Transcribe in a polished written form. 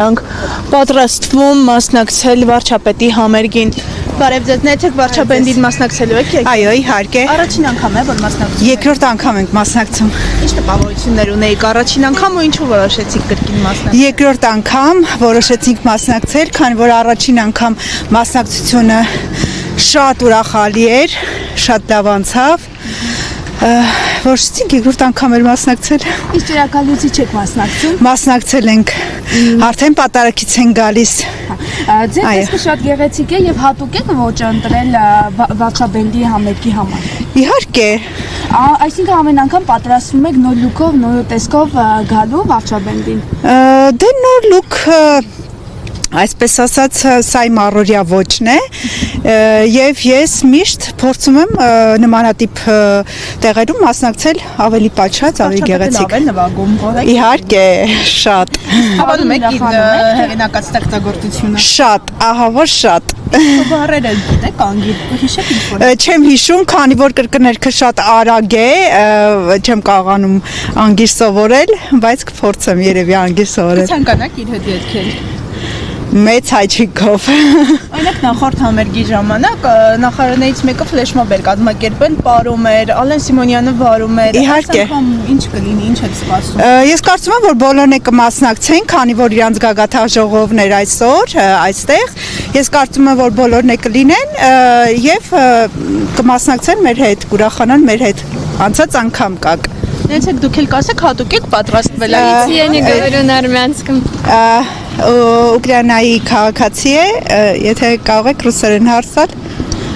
Պատրաստվում մասնակցել վարչապետի համերգին։ Բարև ձեզ, ներեցեք վարչապետին մասնակցելու եք եկել։ Այո, իհարկե։ Առաջին անգամ է, որ մասնակցում եք։ Երկրորդ անգամ ենք մասնակցում։ Ինչ տպավորություններ ունեիք առաջին անգամ ու ինչու որոշեցիք կրկին մասնակցել։ Երկրորդ անգամ որոշեցինք մասնակցել, քանի որ առաջին անգամ մասնակցությունը շատ ուրախալի էր, շատ լավ անցավ։ Որոշեցինք երկրորդ անգամ էր մասնակցել։ Ինչ ճրագալուցի չեք մասնակցում։ Մասնակցել ենք, արդեն պատարագից են գալիս։ Ձեր տեսքը շատ գեղեցիկ է եւ հատուկ եք ոճ ընտրել վարչապետի համերգի համար։ Իհարկե, Այսինքն ամեն անգամ պատրաստվում եք նոր լուքով, նոր տեսքով գալու վարչապետին։ դե նոր լուք այսպես ասած սա իմ առօրյա ոճն է եւ ես միշտ փորձում եմ նմանատիպ տեղերում մասնակցել ավելի պատշաճ, ավելի գեղեցիկ։ Ավելի նվագում, որեք։ Իհարկե, շատ։ Հավանում եք հեղինակած ստեղծագործությունը։ Շատ, ահա որ շատ։ Բառերը գիտեք անգիր, հիշեք ինչ-որ։ Չեմ հիշում, քանի որ կրկներքը շատ արագ է, չեմ կարողանում անգիր սովորել, բայց կփորձեմ երևի անգիր սովորել։ Ցանկանաք իր հետ երգել։ Մեծ հայչիկով։ Օրինակ նախորդ համերգի ժամանակ նախարարներից մեկը ֆլեշմոբ էր կազմակերպել, պարում էր, Ալեն Սիմոնյանը վարում էր։ Իհարկե։ Ինչ կլինի, ինչ եք սպասում։ Ես կարծում եմ, որ բոլորն է կմասնակցեն, քանի որ իրանց գագաթա ժողովն էր այսօր այստեղ։ Ես կարծում եմ, որ բոլորն է կլինեն եւ կմասնակցեն մեր հետ, կուրախանան մեր հետ։ Անցած անգամ կակ։ Ներեցեք դուք էլ կասեք հատուկ եք պատրաստվել։ Я не говорю на армянском. Ուկրաինայի քաղաքացի է, եթե կարող եք ռուսերեն հարցալ։